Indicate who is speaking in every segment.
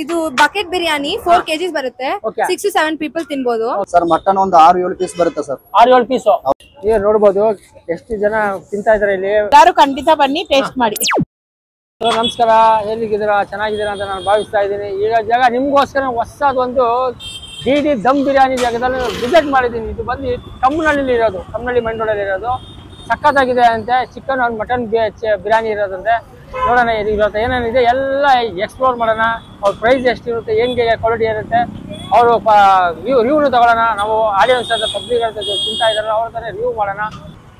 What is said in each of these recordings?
Speaker 1: ಇದು bucket biryani 4 kgs ಬರುತ್ತೆ 6 to 7 people ತಿನ್ನಬಹುದು
Speaker 2: ಸರ್ ಮಟನ್ ಒಂದು 6-7 ಪೀಸ್ ಬರುತ್ತೆ ಸರ್
Speaker 3: 6-7 ಪೀಸ್ ನೀವು ನೋಡಬಹುದು ಎಷ್ಟು ಜನ ತಿಂತಾ ಇದ್ದಾರೆ ಇಲ್ಲಿ
Speaker 4: ಎಲ್ಲರೂ ಖಂಡಿತ ಬನ್ನಿ ಟೇಸ್ಟ್ ಮಾಡಿ
Speaker 3: ನಮಸ್ಕಾರ ಹೇಗಿದ್ದೀರಾ ಚೆನ್ನಾಗಿದ್ದೀರಾ ಅಂತ ನಾನು ಭಾವಿಸ್ತಾ ಇದ್ದೀನಿ ಈಗ ಜಾಗ ನಿಮಗೋಸ್ಕರ ಹೊಸದೊಂದು ಡಿ ದಮ್ ಬಿರಿಯಾನಿ ಜಾಗದಲ್ಲಿ ವಿಸಿಟ್ ಮಾಡಿದ್ದೀನಿ ಇದು ಬಂದು ಕಮ್ಮನಹಳ್ಳಿ ಇರೋದು ಕಮ್ಮನಹಳ್ಳಿ ಮೈನ್ ರೋಡಲ್ಲಿ ಇರೋದು ಸಖತ್ತಾಗಿದೆ ಅಂತೆ ಚಿಕನ್ ಅಂಡ್ ಮಟನ್ ಬಿರಿಯಾನಿ ಇರೋದಂತೆ ನೋಡೋಣ ಇವತ್ತು ಏನೇನಿದೆ ಎಲ್ಲ ಎಕ್ಸ್ಪ್ಲೋರ್ ಮಾಡೋಣ ಅವ್ರ ಪ್ರೈಸ್ ಎಷ್ಟಿರುತ್ತೆ ಹೆಂಗೆ ಕ್ವಾಲಿಟಿ ಇರುತ್ತೆ ಅವರು ರಿವ್ಯೂ ತಗೊಳ್ಳೋಣ ನಾವು ಆಡಿಯನ್ಸ್ ಅಂತ ಪಬ್ಲಿಕ್ ಅಂತ ತಿಂತಾ ಇದ್ದಾರೆ ಅವ್ರ ಥರ ರಿವ್ಯೂ ಮಾಡೋಣ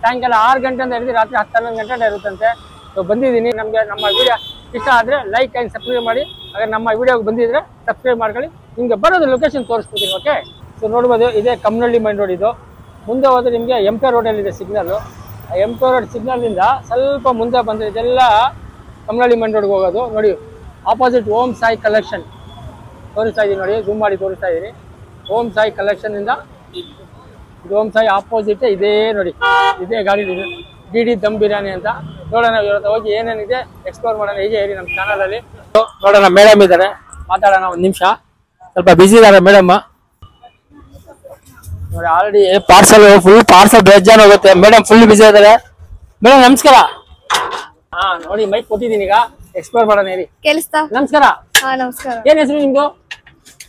Speaker 3: ಸಾಯಂಕಾಲ 6 ಗಂಟೆಯಿಂದ ಹಿಡಿದು ರಾತ್ರಿ 10-11 ಗಂಟೆ ಇರುತ್ತಂತೆ ಸೊ ಬಂದಿದ್ದೀನಿ ನಮಗೆ ನಮ್ಮ ವಿಡಿಯೋ ಇಷ್ಟ ಆದರೆ ಲೈಕ್ ಆ್ಯಂಡ್ ಸಬ್ಸ್ಕ್ರೈಬ್ ಮಾಡಿ ಹಾಗೆ ನಮ್ಮ ವಿಡಿಯೋಗೆ ಬಂದಿದ್ರೆ ಸಬ್ಸ್ಕ್ರೈಬ್ ಮಾಡ್ಕೊಳ್ಳಿ ನಿಮಗೆ ಬರೋದು ಲೊಕೇಶನ್ ತೋರಿಸ್ಬಿಡ್ತೀನಿ ಓಕೆ ಸೊ ನೋಡ್ಬೋದು ಇದೇ ಕಮ್ಮನಹಳ್ಳಿ ಮೈನ್ ರೋಡ್ ಇದು ಮುಂದೆ ಹೋದರೆ ನಿಮಗೆ MP ರೋಡಲ್ಲಿದೆ ಸಿಗ್ನಲ್ಲು MP ರೋಡ್ ಸಿಗ್ನಲಿಂದ ಸ್ವಲ್ಪ ಮುಂದೆ ಬಂದರೆ ಇದೆಲ್ಲ ಕಮ್ಮನಹಳ್ಳಿ ಮೈನ್ ರೋಡ್ಗೆ ಹೋಗೋದು ನೋಡಿ ಆಪೋಸಿಟ್ ಓಂ ಸಾಯಿ ಕಲೆಕ್ಷನ್ ತೋರಿಸ್ತಾ ಇದ್ದೀನಿ ನೋಡಿ ಜೂಮ್ ಮಾಡಿ ತೋರಿಸ್ತಾ ಇದ್ದೀನಿ ಓಂ ಸಾಯಿ ಕಲೆಕ್ಷನಿಂದ ಇದು ಓಂ ಸಾಯಿ ಆಪೋಸಿಟ್ ಇದೇ ನೋಡಿ ಇದೇ ಗಾಡಿ ಡಿ ದಮ್ ಬಿರಿಯಾನಿ ಅಂತ ನೋಡೋಣ ಇವತ್ತು ಹೋಗಿ ಏನೇನಿದೆ ಎಕ್ಸ್ಪ್ಲೋರ್ ಮಾಡೋಣ ಹೀಗೆ ಹೇಳಿ ನಮ್ಮ ಚಾನಲಲ್ಲಿ ನೋಡೋಣ ಮೇಡಮ್ ಇದ್ದಾರೆ ಮಾತಾಡೋಣ ಒಂದು ನಿಮಿಷ ಸ್ವಲ್ಪ ಬಿಸಿ ಇದ್ದಾರೆ ಮೇಡಮ್ ನೋಡಿ ಆಲ್ರೆಡಿ ಫುಲ್ ಪಾರ್ಸಲ್ ಬೇಜಾನ್ ಹೋಗುತ್ತೆ ಮೇಡಮ್ ಫುಲ್ ಬಿಸಿ ಇದ್ದಾರೆ ಮೇಡಮ್ ನಮಸ್ಕಾರ ಹಾ ನೋಡಿ ಮೈಕ್ ಕೊಟ್ಟಿದ್ದೀನಿ ಈಗ ಎಕ್ಸ್ಪ್ಲೋರ್ ಮಾಡೋಣ ಹೇಳಿ
Speaker 1: ಕೇಳಿಸ್ತಾ
Speaker 3: ನಮಸ್ಕಾರ
Speaker 1: ನಮಸ್ಕಾರ
Speaker 3: ಏನ್ ಹೆಸರು ನಿಮ್ದು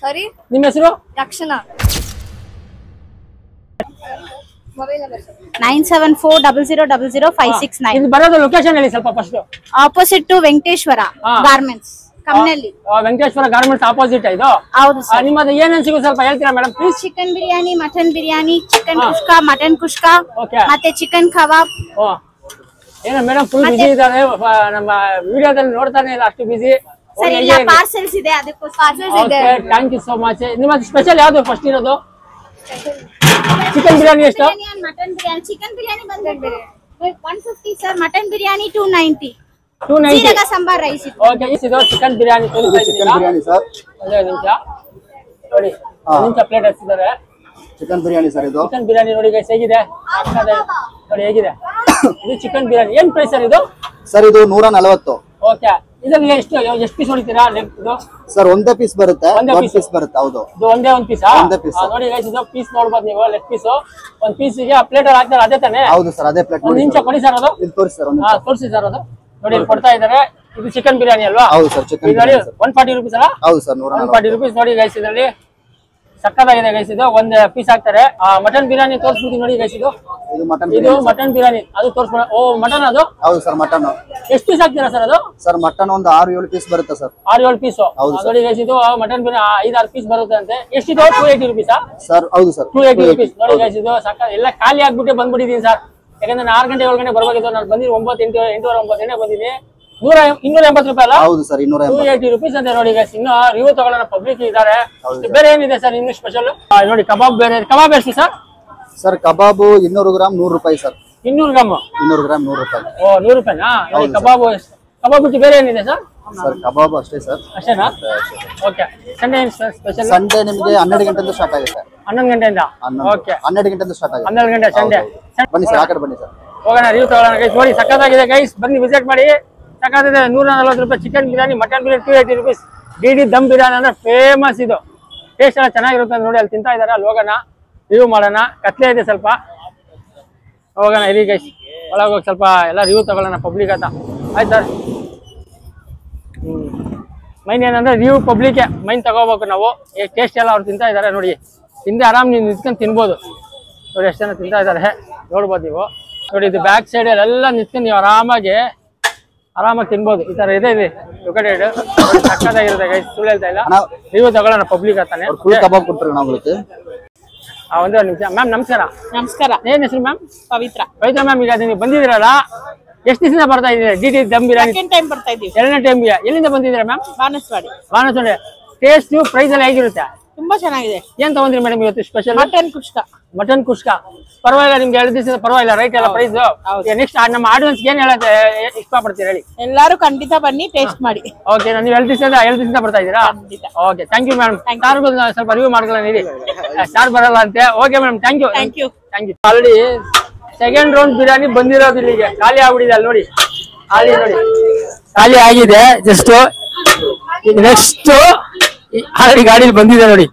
Speaker 1: ಸರಿ
Speaker 3: ನಿಮ್ಮ ಹೆಸರು
Speaker 1: ರಕ್ಷಣಾ
Speaker 4: 9740000569
Speaker 3: ಇದು ಬರೋದು ಲೊಕೇಶನ್ ಹೇಳಿ ಸ್ವಲ್ಪ first
Speaker 4: opposite to Venkateshwara garments Kammanahalli
Speaker 3: Venkateshwara garments opposite ಇದು
Speaker 4: ಹೌದು ಸರ್
Speaker 3: ನಿಮ್ಮದು ಏನೇನು ಸಿಗುತ್ತೆ ಸ್ವಲ್ಪ ಹೇಳ್ತೀರಾ madam please
Speaker 4: chicken biryani mutton biryani chicken kushka mutton kushka
Speaker 3: okay
Speaker 4: ಮತ್ತೆ ಚಿಕನ್ ಕಬಾಬ್
Speaker 3: ಏನೋ ಮೇಡಮ್ ಫುಲ್ ಬಿಸಿ ಇದ್ದಾರೆ ನಮ್ಮ ವಿಡಿಯೋದಲ್ಲಿ ನೋಡ್ತಾನೆ ಇಲ್ಲ ಅಷ್ಟು ಬಿಸಿ
Speaker 4: ಸರ್ ಎಲ್ಲ ಪಾರ್ಸೆಲ್ಸ್ ಇದೆ ಅದಕ್ಕೋಸ್ಕರ ಪಾರ್ಸೆಲ್ಸ್ ಇದೆ
Speaker 3: ಥ್ಯಾಂಕ್ ಯು ಸೋ ಮಚ್ ನಿಮ್ಮ ಸ್ಪೆಷಲ್ ಯಾವುದು ಫಸ್ಟ್ ಇರೋದು ಚಿಕನ್ ಬಿರಿಯಾನಿ ಎಷ್ಟು
Speaker 4: ಮಟನ್ ಬಿರಿಯಾನಿ ಚಿಕನ್ ಬಿರಿಯಾನಿ ಬಂದ್ರೆ 150 ಸರ್ ಮಟನ್ ಬಿರಿಯಾನಿ 290 ಜೀರಗ ಸಾಂಬಾರ್ ರೈಸ್ ಇದೆ
Speaker 3: ಓಕೆ ಇದು chicken biryani
Speaker 2: chicken biryani sir
Speaker 3: ಒಂದೇ ನಿಮಿಷ ನೋಡಿ ನಿಮಿಷ ಪ್ಲೇಟ್ ಹಚ್ಚಿದ್ದಾರೆ
Speaker 2: ಚಿಕನ್ ಬಿರಿಯಾನಿ ಸರ್ ಇದು
Speaker 3: ಚಿಕನ್ ಬಿರಿಯಾನಿ ನೋಡಿ ಗೈಸ್ ಹೇಗಿದೆ ನೋಡಿ ಹೇಗಿದೆ ಇದು ಚಿಕನ್ ಬಿರಿಯಾನಿ ಏನ್ ಪ್ರೈಸ್ ಸರ್ ಇದು
Speaker 2: ಸರ್ ಇದು 140
Speaker 3: ಓಕೆ ಇದರಲ್ಲಿ ಎಷ್ಟು ಪೀಸ್ ಹೊಡಿತೀರಾ ಇದು
Speaker 2: ಸರ್ ಒಂದೇ ಪೀಸ್ ಬರುತ್ತೆ
Speaker 3: ಒಂದೇ
Speaker 2: ಪೀಸ್ ಬರುತ್ತೆ ಹೌದು
Speaker 3: ಇದು ಒಂದೇ ಒಂದು ಪೀಸ್
Speaker 2: ಒಂದೇ ಪೀಸ್
Speaker 3: ನೋಡಿ ಗೈಸ್ ಇದು ಪೀಸ್ ನೋಡಬಹುದು ನೀವು ಲೆಗ್ ಪೀಸ್ ಒಂದು ಪೀಸಿಗೆ ಪ್ಲೇಟ್ ಅಲ್ಲಿ ಹಾಕ್ತಾರೆ ಅದೇ ತಾನೇ
Speaker 2: ಹೌದು ಸರ್ ಅದೇ ಪ್ಲೇಟ್
Speaker 3: ಒಂದು ನಿಮಿಷ ಕೊಡಿ ಸರ್ ಅದು
Speaker 2: ಇದು ತೋರಿಸಿ ಸರ್
Speaker 3: ತೋರಿಸಿ ಸರ್ ಅದು ನೋಡಿ ಇಲ್ಲಿ ಕೊಡ್ತಾ ಇದ್ದಾರೆ ಇದು ಚಿಕನ್ ಬಿರಿಯಾನಿ ಅಲ್ವಾ
Speaker 2: ಹೌದು ಸರ್ ಚಿಕನ್
Speaker 3: ನೋಡಿ 140 ರೂಪೀಸ್ ಅಲ್ಲ
Speaker 2: ಹೌದು ಸರ್
Speaker 3: 140 ರೂಪೀಸ್ ನೋಡಿ ಗೈಸ್ ಇದರಲ್ಲಿ ಸಕ್ಕತ್ತಾಗಿದೆ ಗೈಸ್ ಇದು ಒಂದು ಪೀಸ್ ಹಾಕ್ತಾರೆ ಮಟನ್ ಬಿರಿಯಾನಿ ತೋರಿಸ್ಬಿಟ್ಟು ನೋಡಿ ಗೈಸ್ ಇದು ಮಟನ್ ಬಿರಿಯಾನಿ ಅದು ತೋರಿಸ್ಬಿಡ ಓ ಮಟನ್ ಅದು
Speaker 2: ಹೌದು ಸರ್ ಮಟನ್
Speaker 3: ಎಷ್ಟು ಪೀಸ್ ಹಾಕ್ತೀರಾ ಸರ್ ಅದು
Speaker 2: ಸರ್ ಮಟನ್ ಒಂದು 6-7 ಪೀಸ್ ಬರುತ್ತೆ ಸರ್
Speaker 3: 6-7 ಪೀಸ್ ನೋಡಿ ಗೈಸ್ ಇದು ಮಟನ್ ಬಿರಿಯಾನಿ 5-6 ಪೀಸ್ ಬರುತ್ತೆ ಅಂತೆ ಎಷ್ಟಿದೆ 280 ರೂಪೀಸ್
Speaker 2: ಸರ್ ಹೌದು ಸರ್
Speaker 3: 280 ರೂಪೀಸ್ ನೋಡಿ ಗೈಸ್ ಇದು ಸಕ್ಕ ಎಲ್ಲ ಖಾಲಿ ಆಗ್ಬಿಟ್ಟೆ ಬಂದ್ಬಿಟ್ಟಿದ್ದೀನಿ ಸರ್ ಯಾಕಂದ್ರೆ ನಾನು 6 ಗಂಟೆ 7 ಗಂಟೆ ಬರ್ಬೇಕಿತ್ತು ನಾನು ಬಂದಿದ್ದು 9-8 ಬಂದಿನಿ 280 ರೂಪಾಯಿ ಅಲ್ಲ
Speaker 2: ಹೌದು ಸರ್
Speaker 3: 280 ರೂಪೀಸ್ ಅಂತ ನೋಡಿ ಗೈಸ್ ಇನ್ನು ರಿವ್ಯೂ ತಗೊಳ್ಳೋಣ ಪಬ್ಲಿಕ್ ಇದ್ದಾರೆ ಬೇರೆ ಏನಿದೆ ಸರ್ ಇನ್ನು ಸ್ಪೆಷಲ್ ನೋಡಿ ಕಬಾಬ್ ಬೇರೆ ಕಬಾಬ್ ಎಷ್ಟು ಸರ್
Speaker 2: ಸರ್ ಕಬಾಬ್ 200 ಗ್ರಾಮ್ 100 ರೂಪಾಯಿ ಸರ್
Speaker 3: 200 ಗ್ರಾಮ್
Speaker 2: 200 ಗ್ರಾಮ್ 100 ರೂಪಾಯಿ
Speaker 3: ಓ 100 ರೂಪಾಯಿನಾ ನೋಡಿ ಕಬಾಬ್ ಬಿಟ್ಟು ಬೇರೆ ಏನಿದೆ ಸರ್
Speaker 2: ಸರ್ ಕಬಾಬ್ ಅಷ್ಟೇ ಸರ್
Speaker 3: ಅಷ್ಟೇನಾ ಓಕೆ ಸಂಡೇ ಏನು ಸರ್ ಸ್ಪೆಷಲ್
Speaker 2: ಸಂಡೇ ನಿಮಗೆ 12 ಗಂಟೆಯಿಂದ ಸ್ಟಾರ್ಟ್ ಆಗುತ್ತೆ
Speaker 3: 11 ಗಂಟೆಯಿಂದ ಓಕೆ
Speaker 2: 12 ಗಂಟೆಯಿಂದ ಸ್ಟಾರ್ಟ್ ಆಗುತ್ತೆ
Speaker 3: 12 ಗಂಟೆ ಸಂಡೇ
Speaker 2: ಬನ್ನಿ ಸರ್ ಆ ಕಡೆ ಬನ್ನಿ ಸರ್
Speaker 3: ಹೋಗೋಣ ರಿವ್ಯೂ ತಗೊಳ್ಳೋಣ ಗೈಸ್ ನೋಡಿ ಸಕ್ಕತ್ತಾಗಿದೆ ಗೈಸ್ ಬನ್ನಿ ವಿಸಿಟ್ ಮಾಡಿ ಸಕ್ಕತ್ತಿದೆ 140 ರೂಪಾಯಿ chicken biryani mutton biryani 280 rupees ಡಿ ದಮ್ ಬಿರಿಯಾನಿ ಅಂದ್ರೆ ಫೇಮಸ್ ಇದು ಟೇಸ್ಟ್ ಎಲ್ಲ ಚೆನ್ನಾಗಿರುತ್ತೆ ಅಂತ ನೋಡಿ ಅಲ್ಲಿ ತಿಂತಾ ಇದ್ದಾರೆ ಅಲ್ಲಿ ಹೋಗೋಣ ರಿವ್ಯೂ ಮಾಡೋಣ ಕತ್ಲೆ ಇದೆ ಸ್ವಲ್ಪ ಹೋಗೋಣ ಇರಿ ಗೈಸ್ ಒಳಗೆ ಹೋಗಿ ಸ್ವಲ್ಪ ಎಲ್ಲ ರಿವ್ಯೂ ತಗೊಳ್ಳೋಣ ಪಬ್ಲಿಕ್ ಅಂತ ಆಯ್ತು ಸರ್ ಮೈನ್ ಏನಂದ್ರೆ ರಿವ್ಯೂ ಪಬ್ಲಿಕ್ಕೆ ಮೈನ್ ತಗೋಬೇಕು ನಾವು ಟೇಸ್ಟ್ ಎಲ್ಲ ಅವ್ರು ತಿಂತಾ ಇದ್ದಾರೆ ನೋಡಿ ಹಿಂದೆ ಆರಾಮ್ ನೀವು ನಿಂತ್ಕೊಂಡು ತಿನ್ಬೋದು ನೋಡಿ ಎಷ್ಟು ಜನ ತಿಂತಾ ಇದ್ದಾರೆ ನೋಡ್ಬೋದು ನೀವು ನೋಡಿ ಇದು ಬ್ಯಾಕ್ ಸೈಡ್ ಎಲ್ಲ ನಿಂತ್ಕೊಂಡು ನೀವು ಆರಾಮಾಗಿ ತಿನ್ಬೋದು ಈ ತರ ಇದೆ ಲೊಕೇಟೆಡ್ ಸಕ್ಕತ್ತಾಗಿರುತ್ತೆ ಗೈಸ್ ಸುಳ್ಳು ಹೇಳ್ತಾ ಇಲ್ಲ ರಿವ್ಯೂ ತಗೊಳ್ಳೋಣ ಪಬ್ಲಿಕ್ ಅಂತಾನೆ ಒಂದೇ ನಿಮಿಷ ಮ್ಯಾಮ್ ನಮಸ್ಕಾರ
Speaker 4: ನಮಸ್ಕಾರ
Speaker 3: ಏನ್ ಹೆಸರು ಮ್ಯಾಮ್
Speaker 4: ಪವಿತ್ರ
Speaker 3: ಮ್ಯಾಮ್ ಈಗ ನೀವು ಬಂದಿದ್ದೀರಲ್ಲ ಎಷ್ಟು ದಿವಸ ಬರ್ತಾ ಇದ್ದೀರಾ D dum biryani
Speaker 4: second time ಬರ್ತಾ ಇದ್ದೀವಿ
Speaker 3: 2ನೇ ಟೈಮ್ಗೆ ಎಲ್ಲಿಂದ ಬಂದಿದ್ದೀರಾ ಮ್ಯಾಮ್ ಬಾನಸವಾಡಿ ಟೇಸ್ಟ್ ಪ್ರೈಸ್ ಎಲ್ಲ ಹೇಗಿರುತ್ತೆ
Speaker 4: ತುಂಬಾ ಚೆನ್ನಾಗಿದೆ
Speaker 3: ಏನ್ ತಗೊಂಡ್ರಿ ಮೇಡಮ್ ಇವತ್ತು ಸ್ಪೆಷಲ್
Speaker 4: ಮಟನ್ ಕುಷ್ಕಾ
Speaker 3: ಪರವಾಗಿಲ್ಲ ನಿಮ್ಗೆ 2 ದಿವಸ ಪರವಾಗಿಲ್ಲ ರೈಟ್ ಎಲ್ಲ ಪ್ರೈಸ್ ನೆಕ್ಸ್ಟ್ ನಮ್ಮ ಆಡಿಯನ್ಸ್ ಏನ್ ಹೇಳಕ್ಕೆ ಇಷ್ಟಪಡ್ತೀರಾ ಹೇಳಿ
Speaker 4: ಎಲ್ಲರೂ ಖಂಡಿತ ಬನ್ನಿ ಟೇಸ್ಟ್ ಮಾಡಿ
Speaker 3: ಓಕೆ ನೀವು 2 ದಿವಸದಿಂದ ಬರ್ತಾ ಇದ್ದೀರಾ ಓಕೆ ಥ್ಯಾಂಕ್ ಯು ಮೇಡಮ್ ಸ್ವಲ್ಪ ರಿವ್ಯೂ ಮಾಡ್ಕೊಳ್ಳೋಣ ಹೇಳಿ ಸ್ಟಾರ್ ಬರಲ್ಲ ಅಂತೆ okay madam thank you already second round biryani ಬಂದಿರೋದು ಇಲ್ಲಿಗೆ ಖಾಲಿ ಆಗ್ಬಿಟ್ಟಿದೆ ಅಲ್ಲಿ ನೋಡಿ ಖಾಲಿ ಆಗಿದೆ ಜಸ್ಟ್ ನೆಕ್ಸ್ಟ್ ಆಲ್ರೆಡಿ ಗಾಡಿಲಿ ಬಂದಿದೆ ನೋಡಿ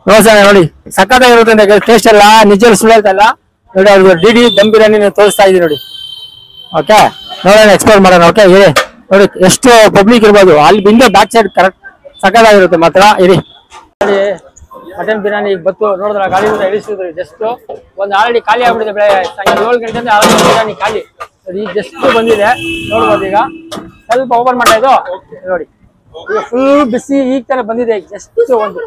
Speaker 3: ನೋಡ್ಸೋಣ ನೋಡಿ ಸಖತ್ತಾಗಿರುತ್ತೆ ಟೇಸ್ಟ್ ಎಲ್ಲ ನಿಜ ಸುಳ್ತಲ್ಲ ನೋಡಿ ಅವ್ರಿಗೆ ಡಿಡಿ ದಮ್ ಬಿರಿಯಾನಿ ತೋರಿಸ್ತಾ ಇದೀನಿ ನೋಡಿ ಓಕೆ ನೋಡೋಣ ಎಕ್ಸ್ಪ್ಲೋರ್ ಮಾಡೋಣ ಓಕೆ ಇರಿ ನೋಡಿ ಎಷ್ಟು ಪಬ್ಲಿಕ್ ಇರ್ಬೋದು ಅಲ್ಲಿ ಬಿಂದ ಬ್ಯಾಕ್ ಸೈಡ್ ಕರೆಕ್ಟ್ ಸಖತ್ತಾಗಿರುತ್ತೆ ಮಾತ್ರ ಇರಿ ನೋಡಿ ಮಟನ್ ಬಿರಿಯಾನಿ ಬತ್ತು ನೋಡಿದ್ರ ಗಾಡಿಯಿಂದ ಇಳಿಸಿದ್ರಿ ಜಸ್ಟ್ ಒಂದು ಆಲ್ರೆಡಿ ಖಾಲಿ ಆಗ್ಬಿಟ್ಟಿದೆ ಬೆಳೆ 7 ಗಂಟೆಯಿಂದ ಆಲ್ರೆಡಿ ಬಿರಿಯಾನಿ ಖಾಲಿ ನೋಡಿ ಈಗ ಜಸ್ಟ್ ಬಂದಿದೆ ನೋಡ್ಬೋದು ಈಗ ಸ್ವಲ್ಪ ಓಪನ್ ಮಾಡ್ತಾ ಇದ್ದು ನೋಡಿ ಈಗ ಫುಲ್ ಬಿಸಿ ಈಗ ತರ ಬಂದಿದೆ ಜಸ್ಟ್ ಒಂದು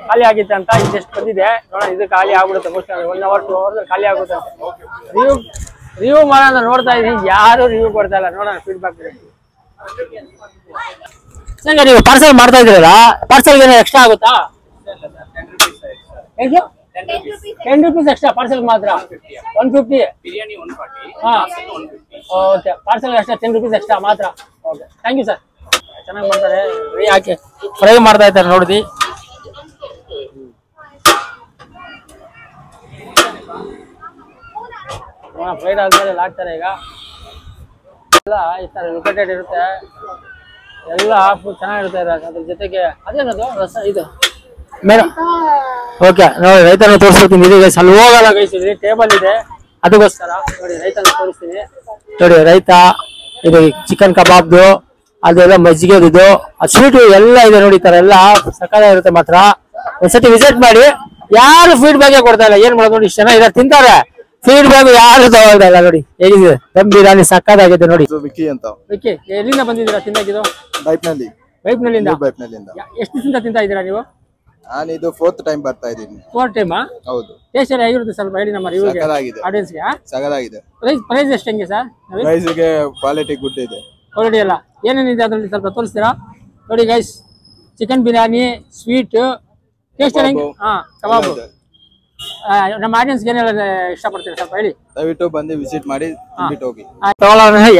Speaker 3: ಖಾಲಿ ಆಗಿತ್ತು ಅಂತ ಈಗ ಜಸ್ಟ್ ಬಂದಿದೆ ನೋಡೋಣ ಇದು ಖಾಲಿ ಆಗ್ಬಿಡುತ್ತೆ ಮೋಸ್ಟ್ 1 ಅವರ್ 2 ಅವರ್ ಖಾಲಿ ಆಗುತ್ತೆ ರಿವ್ಯೂ ಮಾಡೋಣ ನೋಡ್ತಾ ಇದೀನಿ ಯಾರು ರಿವ್ಯೂ ಕೊಡ್ತಾ ಇಲ್ಲ ನೋಡೋಣ ಫೀಡ್ಬ್ಯಾಕ್ ಸಂಗ ನೀವು ಪಾರ್ಸಲ್ ಮಾಡ್ತಾ ಇದ್ದೀರಲ್ಲ ಪಾರ್ಸಲ್ಗೆ ಏನೋ ಎಕ್ಸ್ಟ್ರಾ ಆಗುತ್ತಾ 10 rupees ಎಕ್ಸ್ಟ್ರಾ ಪಾರ್ಸಲ್ ಮಾತ್ರ 150
Speaker 5: ಬಿರಿಯಾನಿ 140
Speaker 3: ಹಾ okay parcel extra 10 rupees extra ಮಾತ್ರ ಓಕೆ ಥ್ಯಾಂಕ್ ಯು ಸರ್ ಚೆನ್ನಾಗಿ ಮಾಡ್ತಾರೆ ಯಾಕೆ ಫ್ರೈ ಮಾಡ್ತಾ ಇದ್ದಾರೆ ನೋಡಿದಿ ಫ್ರೈಡ್ ಆದ್ಮೇಲೆ ಹಾಕ್ತಾರೆ ಈಗ ಎಲ್ಲ ಈ ತರ ಲೊಕೇಟೆಡ್ ಇರುತ್ತೆ ಎಲ್ಲ ಫುಲ್ ಚೆನ್ನಾಗಿರುತ್ತೆ ಅದ್ರ ಜೊತೆಗೆ ಅದೇನದು ರಸ ಇದು ಮೇಡ ಓಕೆ ನೋಡಿ ರೈತನ ತೋರಿಸ್ತೀನಿ ಇಲ್ಲಿ ಗೈಸ್ ಅಲ್ಲಿ ಹೋಗಲ್ಲ ಗೈಸ್ ಇಲ್ಲಿ ಟೇಬಲ್ ಇದೆ ಅದಕ್ಕೋಸ್ಕರ ನೋಡಿ ರೈತನ ತೋರಿಸ್ತೀನಿ ನೋಡಿ ರೈತ ಇದು ಚಿಕನ್ ಕಬಾಬ್ದು ಅದೆಲ್ಲ ಮಜ್ಜಿಗೆದು ಸ್ವೀಟ್ ಎಲ್ಲ ಇದೆ ನೋಡಿ ಈ ತರ ಎಲ್ಲ ಸಕ್ಕತ್ತಾಗಿರುತ್ತೆ ಮಾತ್ರ ಒಂದ್ಸತಿ ವಿಸಿಟ್ ಮಾಡಿ ಯಾರು ಫೀಡ್ಬ್ಯಾಕ್ ಕೊಡ್ತಾ ಇಲ್ಲ ಏನ್ ಮಾಡೋದು ನೋಡಿ ಇಷ್ಟು ಜನ ಇದಾರೆ ತಿಂತಾರೆ ಫೀಡ್ಬ್ಯಾಕ್ ಯಾರು ತಗೊಳ್ತಾ ಇಲ್ಲ ನೋಡಿ ಹೇಗಿದೆ ದಮ್ ಬಿರಿಯಾನಿ ಸಕ್ಕತ್ತಾಗಿದೆ ನೋಡಿ
Speaker 2: ವಿಕ್ಕಿ ಅಂತ
Speaker 3: ವಿಕ್ಕಿ ಎಲ್ಲಿಂದ ಬಂದಿದ್ದೀರಾ ತಿನ್ನಕ್ಕಿದು ಬೈಪ್ನಲ್ಲಿಂದ ಎಷ್ಟು ದಿವಸದಿಂದ ತಿಂತಾ ಇದ್ದೀರಾ ನೀವು
Speaker 2: ನಾನಿದು 4th ಟೈಮ್ ಬರ್ತಾ ಇದ್ದೀನಿ
Speaker 3: 4th ಟೈಮ್
Speaker 2: ಹೌದು
Speaker 3: ಟೇಸ್ಟ್ ಹೇಗಿರುತ್ತೆ ಸ್ವಲ್ಪ ಹೇಳಿ ನಮ್ಮ ರಿವ್ಯೂಗೆ ಆಡಿಯನ್ಸ್ಗೆ
Speaker 2: ಸಗದಾಗಿದೆ
Speaker 3: ಪ್ರೈಸ್ ಎಷ್ಟು ಹೆಂಗೆ ಸರ್
Speaker 2: ಪ್ರೈಸ್ಗೆ ಕ್ವಾಲಿಟಿ ಗುಡ್ ಇದೆ
Speaker 3: ಕ್ವಾಲಿಟಿ ಎಲ್ಲ ಏನೇನಿದೆ ಅದರಲ್ಲಿ ಸ್ವಲ್ಪ ತೋರಿಸ್ತೀರಾ ನೋಡಿ guys chicken biryani sweet taste ಹೆಂಗೆ ಹಾ ಕಬಾಬು ನಮ್ಮ ಆಡಿಯನ್ಸ್ಗೆ ಏನೆಲ್ಲ ಇಷ್ಟಪಡ್ತೀರಾ ಸ್ವಲ್ಪ ಹೇಳಿ
Speaker 2: ದಯವಿಟ್ಟು ಬಂದು ವಿಸಿಟ್ ಮಾಡಿ ಬಿಟ್ಟು ಹೋಗಿ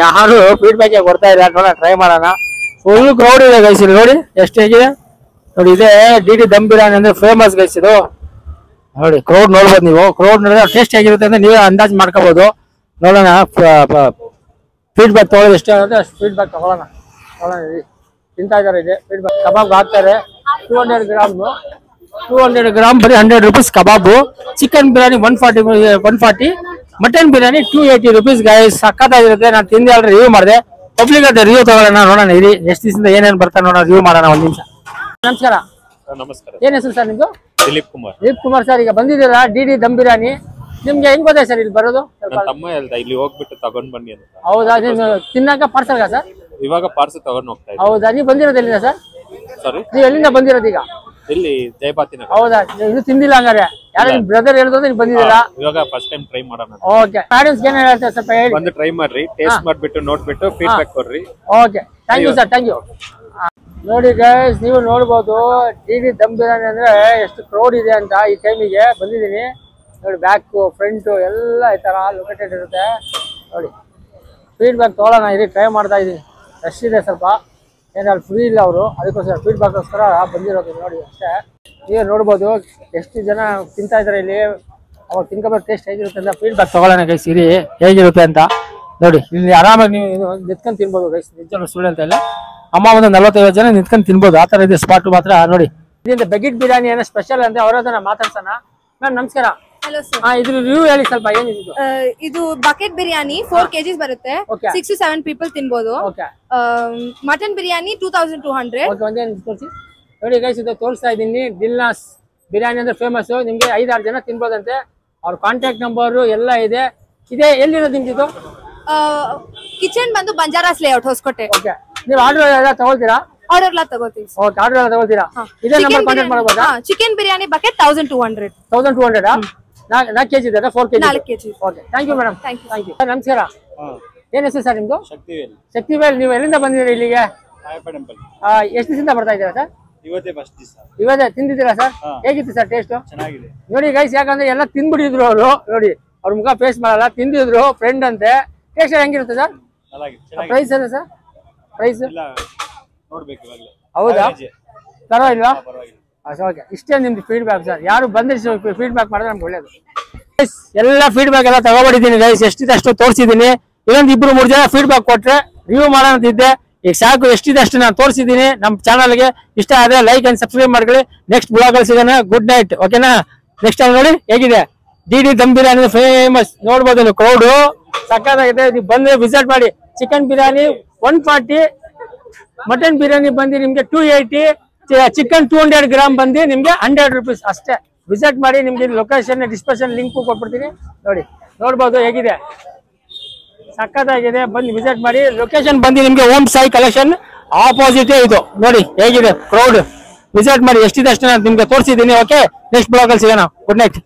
Speaker 3: ಯಾರು ಫೀಡ್ಬ್ಯಾಕ್ ಕೊಡ್ತಾ ಇಲ್ಲ ನೋಡೋಣ ಟ್ರೈ ಮಾಡೋಣ ಫುಲ್ ಕ್ರೌಡ್ ಇದೆ ಗೈಸ್ ಇಲ್ಲಿ ನೋಡಿ ಎಷ್ಟು ಹೇಗಿದೆ ನೋಡಿ ಇದೆ ಡಿಡಿ ದಮ್ ಬಿರಿಯಾನಿ ಅಂದ್ರೆ ಫೇಮಸ್ ಗೈಸ್ ಇದು ನೋಡಿ ಕ್ರೌಡ್ ನೋಡ್ಬೋದು ನೀವು ಕ್ರೌಡ್ ನೋಡಿದ್ರೆ ಟೇಸ್ಟ್ ಹೇಗಿರುತ್ತೆ ಅಂದ್ರೆ ನೀವೇ ಅಂದಾಜ್ ಮಾಡ್ಕೋಬಹುದು ನೋಡೋಣ ಫೀಡ್ಬ್ಯಾಕ್ ತಗೊಳ್ಳೋದು ಎಷ್ಟು ಆಗುತ್ತೆ ಅಷ್ಟು ಫೀಡ್ಬ್ಯಾಕ್ ತಗೊಳ್ಳೋಣ ನೋಡೋಣ ತಿಂತಾ ಇದಾರೆ ಇದೆ ಫೀಡ್ಬ್ಯಾಕ್ ಕಬಾಬ್ ಹಾಕ್ತಾರೆ 200 ಗ್ರಾಮ್ ಬರೀ 100 rupees kebab chicken biryani 140 mutton biryani 280 rupees guys ಸಕ್ಕತ್ತಾಗಿರುತ್ತೆ ನಾನು ತಿಂದು ಆಲ್ರೆಡಿ ರಿವ್ಯೂ ಮಾಡಿದೆ ಪಬ್ಲಿಕ್ ಅಂತ ರಿವ್ಯೂ ತಗೊಳ್ಳೋಣ ನೋಡೋಣ ಇರಿ ಎಷ್ಟು ದಿವಸದಿಂದ ಏನೇನು ಬರ್ತಾ ನೋಡೋಣ ರಿವ್ಯೂ ಮಾಡೋಣ ಒಂದು ನಿಮಿಷ ನಮಸ್ಕಾರ
Speaker 5: ನಮಸ್ಕಾರ
Speaker 3: ಏನ್ ಹೆಸರು ಸರ್ ನಿಮ್ದು
Speaker 5: ದಿಲೀಪ್ ಕುಮಾರ್
Speaker 3: ಸರ್ ಈಗ ಬಂದಿದ್ದೀರಾ ಡಿಡಿ ದಮ್ ಬಿರಿಯಾನಿ ನಿಮ್ಗೆ ಹೆಂಗ್ ಗೊತ್ತಾಯ್ತು ಸರ್ ಇಲ್ಲಿ ಬರೋದು
Speaker 5: ತಮ್ಮ ಹೇಳ್ದ ಇಲ್ಲಿ ಹೋಗ್ಬಿಟ್ಟು ತಗೊಂಡ್ ಬನ್ನಿ ಅಂತ
Speaker 3: ಹೌದಾ ನೀವು ತಿನ್ನಾಕ ಪಾರ್ಸಲ್ಗ ಸರ್
Speaker 5: ಇವಾಗ ಪಾರ್ಸಲ್ ತಗೊಂಡ್ ಹೋಗ್ತಾ ಇದ್ದೀನಿ
Speaker 3: ಹೌದಾ ನೀವು ಬಂದಿರೋದು ಎಲ್ಲಿಂದ ಸರ್
Speaker 5: ಸಾರಿ
Speaker 3: ನೀವು ಎಲ್ಲಿಂದ ಬಂದಿರೋದು ಈಗ
Speaker 5: ಇಲ್ಲಿ ಜಯಪಾತಿನ
Speaker 3: ಹೌದಾ ನೀವು ಇನ್ನೂ ತಿಂದಿಲ್ಲ ಹಂಗಾರೆ ಯಾರು ನಿಮ್ ಬ್ರದರ್ ಹೇಳಿದ್ರೆ ನೀವು ಬಂದಿದ್ದೀರಾ
Speaker 5: ಇವಾಗ ಫಸ್ಟ್ ಟೈಮ್ ಟ್ರೈ ಮಾಡೋಣ
Speaker 3: ಓಕೆ ಆಡಿಯನ್ಸ್ ಏನ್ ಹೇಳ್ತಾರೆ ಸ್ವಲ್ಪ ಹೇಳಿ
Speaker 5: ಬಂದು ಟ್ರೈ ಮಾಡ್ರಿ ಟೇಸ್ಟ್ ಮಾಡ್ಬಿಟ್ಟು ನೋಡ್ಬಿಟ್ಟು ಫೀಡ್ಬ್ಯಾಕ್ ಕೊಡ್ರಿ
Speaker 3: okay thank you sir thank you ನೋಡಿ ಗೈಸ್ ನೀವು ನೋಡ್ಬೋದು ಡಿಡಿ ದಮ್ ಬಿರಿಯಾನಿ ಅಂದ್ರೆ ಎಷ್ಟು ಕ್ರೌಡ್ ಇದೆ ಅಂತ ಈ ಟೈಮಿಗೆ ಬಂದಿದ್ದೀನಿ ನೋಡಿ ಬ್ಯಾಕ್ ಫ್ರಂಟ್ ಎಲ್ಲ ಈ ತರ ಲೊಕೇಟೆಡ್ ಇರುತ್ತೆ ನೋಡಿ ಫೀಡ್ಬ್ಯಾಕ್ ತೊಗೊಳ್ಳೋಣ ಇಲ್ಲಿ ಟ್ರೈ ಮಾಡ್ತಾ ಇದ್ದೀನಿ ರಶ್ ಇದೆ ಸ್ವಲ್ಪ ಏನಲ್ಲಿ ಫ್ರೀ ಇಲ್ಲ ಅವರು ಅದಕ್ಕೋಸ್ಕರ ಫೀಡ್ಬ್ಯಾಕ್ಗೋಸ್ಕರ ಬಂದಿರೋದು ನೋಡಿ ಅಷ್ಟೇ ನೀವು ನೋಡ್ಬೋದು ಎಷ್ಟು ಜನ ತಿಂತಾ ಇದ್ದಾರೆ ಇಲ್ಲಿ ಅವಾಗ ತಿನ್ಕೋಬೇಕು ಟೇಸ್ಟ್ ಹೇಗಿರುತ್ತೆ ಅಂತ ಫೀಡ್ಬ್ಯಾಕ್ ತೊಗೊಳ್ಳೋಣ ಗೈಸ್ ಇರಿ ಹೇಗಿರುತ್ತೆ ಅಂತ ನೋಡಿ ಇಲ್ಲಿ ಆರಾಮಾಗಿ ನೀವು ನಿಂತ್ಕೊಂಡು ತಿನ್ಬೋದು ಗೈಸ್ ನಿಜ ಸುಳ್ಳು ಅಂತ ಇಲ್ಲ ಅಮ್ಮ ಒಂದು 45 ಜನ ನಿಂತ್ಕೊಂಡು ತಿನ್ಬೋದು ಆ ತರ ಇದೆ ಸ್ಪಾಟ್ ಮಾತ್ರ ನೋಡಿ ಇದರಿಂದ ಬೆಗಿಟ್ ಬಿರಿಯಾನಿ ಏನೋ ಸ್ಪೆಷಲ್ ಅಂತ ಅವ್ರ ಹತ್ರ ಮಾತಾಡ್ಸೋಣ ಮ್ಯಾಮ್ ನಮಸ್ಕಾರ
Speaker 1: ಹಲೋ ಸರ್
Speaker 3: ಇದ್ರ ರಿವ್ಯೂ ಹೇಳಿ ಸ್ವಲ್ಪ ಏನಿದೆ
Speaker 1: ಇದು ಬಕೆಟ್ ಬಿರಿಯಾನಿ 4 kgs ಬರುತ್ತೆ 6 to 7 people ತಿನ್ಬೋದು ಮಟನ್ ಬಿರಿಯಾನಿ 2200
Speaker 3: ಓಕೆ ಒಂದೇನು ತೋರಿಸಿ ನೋಡಿ ಗೈಸ್ ಇದು ತೋರಿಸ್ತಾ ಇದ್ದೀನಿ ದಿಲ್ನಾಸ್ ಬಿರಿಯಾನಿ ಅಂದ್ರೆ ಫೇಮಸ್ ನಿಮ್ಗೆ 5-6 ಜನ ತಿನ್ಬೋದಂತೆ ಅವ್ರ ಕಾಂಟ್ಯಾಕ್ಟ್ ನಂಬರ್ ಎಲ್ಲ ಇದೆ ಇದೇ ಎಲ್ಲಿರೋದು ನಿಮ್ದು
Speaker 1: ಕಿಚನ್ ಬಂದು ಬಂಜಾರಾಸ್ ಲೇಔಟ್ ಹೊಸಕೋಟೆ
Speaker 3: ಓಕೆ ನೀವು ಆರ್ಡರ್ ಎಲ್ಲ ತಗೊಳ್ತೀರಾ
Speaker 1: ಆರ್ಡರ್ ಎಲ್ಲ ತಗೋತೀವಿ
Speaker 3: ಓಕೆ ಆರ್ಡರ್ ಎಲ್ಲ ತಗೊಳ್ತೀರಾ ಇದೇ ನಂಬರ್ ಕಾಂಟ್ಯಾಕ್ಟ್ ಮಾಡಬಹುದಾ
Speaker 1: ಚಿಕನ್ ಬಿರಿಯಾನಿ ಬಕೆಟ್ 1200
Speaker 3: 4 kg ಇದೆ 4 kg
Speaker 1: 4 kg
Speaker 3: okay thank you madam thank you ನಮಸ್ಕಾರ ಏನ್ ಹೆಸರು ಸರ್ ನಿಮ್ದು ಶಕ್ತಿವೇಲ್ ನೀವು ಎಲ್ಲಿಂದ ಬಂದಿದ್ದೀರಾ ಇಲ್ಲಿಗೆ ಎಷ್ಟು ದಿವಸದಿಂದ ಬರ್ತಾ ಇದ್ದೀರಾ ಸರ್ ಇವತ್ತೇ ತಿಂದಿದ್ದೀರಾ ಸರ್ ಹೇಗಿತ್ತು ಸರ್ ಟೇಸ್ಟ್
Speaker 5: ಚೆನ್ನಾಗಿದೆ
Speaker 3: ನೋಡಿ ಗೈಸ್ ಯಾಕಂದ್ರೆ ಎಲ್ಲ ತಿಂದ್ಬಿಟ್ಟಿದ್ರು ಅವರು ನೋಡಿ ಅವ್ರ ಮುಖ ಫೇಸ್ ಮಾಡಲ್ಲ ತಿಂದಿದ್ರು ಫ್ರೆಂಡ್ ಅಂತೆ ಟೇಸ್ಟ್ ಹೆಂಗಿರುತ್ತೆ ಸರ್ ಪ್ರೈಸ್ ಅದ ಸರ್ ಪ್ರೈಸ್ ಹೌದಾ ಪರವಾಗಿಲ್ವಾ ಓಕೆ ಇಷ್ಟೇ ನಿಮ್ದು ಫೀಡ್ಬ್ಯಾಕ್ ಸರ್ ಯಾರು ಬಂದ್ರೆ ಫೀಡ್ಬ್ಯಾಕ್ ಮಾಡಿದ್ರೆ ನಮ್ಗೆ ಒಳ್ಳೇದು ಎಲ್ಲ ಫೀಡ್ಬ್ಯಾಕ್ ಎಲ್ಲ ತಗೊಬಿಟ್ಟಿದ್ದೀನಿ ಗೈಸ್ ಎಷ್ಟಿದೆ ಅಷ್ಟು ತೋರಿಸಿದ್ದೀನಿ ಇನ್ನೊಂದು 2-3 ಜನ ಫೀಡ್ಬ್ಯಾಕ್ ಕೊಟ್ರೆ ರಿವ್ಯೂ ಮಾಡೋಂತಿದ್ದೆ ಈಗ ಸಾಕು, ಎಷ್ಟಿದೆ ಅಷ್ಟು ನಾನು ತೋರಿಸಿದ್ದೀನಿ. ನಮ್ಮ ಚಾನಲ್ಗೆ ಇಷ್ಟ ಆದ್ರೆ ಲೈಕ್ ಅಂಡ್ ಸಬ್ಸ್ಕ್ರೈಬ್ ಮಾಡ್ಕೊಳ್ಳಿ. ನೆಕ್ಸ್ಟ್ ಬ್ಲಾಗಲ್ಲಿ ಸಿಗೋಣ. Good night. ಓಕೆನಾ? ನೆಕ್ಸ್ಟ್ ಟೈಮ್ ನೋಡಿ ಹೇಗಿದೆ ಡಿ ದಮ್ ಬಿರಿಯಾನಿ ಫೇಮಸ್. ನೋಡ್ಬೋದು ನೀವು, ಕ್ರೌಡು ಸಕ್ಕತ್ತಾಗಿದೆ. ನೀವು ಬಂದ್ರೆ ವಿಸಿಟ್ ಮಾಡಿ. ಚಿಕನ್ ಬಿರಿಯಾನಿ 140, ಮಟನ್ ಬಿರಿಯಾನಿ ಬಂದು ನಿಮ್ಗೆ 280, ಚಿಕನ್ 200 ಗ್ರಾಮ್ ಬಂದು ನಿಮ್ಗೆ 100 ರೂಪೀಸ್ ಅಷ್ಟೇ. ವಿಸಿಟ್ ಮಾಡಿ. ನಿಮ್ಗೆ ಲೊಕೇಶನ್ ಡಿಸ್ಕ್ರಿಪ್ಷನ್ ಲಿಂಕ್ ಕೊಟ್ಬಿಡ್ತೀನಿ. ನೋಡ್ಬೋದು ಹೇಗಿದೆ, ಸಕ್ಕತ್ತಾಗಿದೆ. ಬಂದು ವಿಸಿಟ್ ಮಾಡಿ. ಲೊಕೇಶನ್ ಬಂದು ನಿಮ್ಗೆ ಓಂ ಸಾಯಿ ಕಲೆಕ್ಷನ್ ಆಪೋಸಿಟ್ ಇದು. ನೋಡಿ ಹೇಗಿದೆ ಕ್ರೌಡ್. ವಿಸಿಟ್ ಮಾಡಿ. ಎಷ್ಟಿದೆ ಅಷ್ಟು ನಾನು ನಿಮ್ಗೆ ತೋರಿಸಿದ್ದೀನಿ. ಓಕೆ, ನೆಕ್ಸ್ಟ್ ಬ್ಲಾಗ್ ಅಲ್ಲಿ ಸಿಗೋಣ. Good night.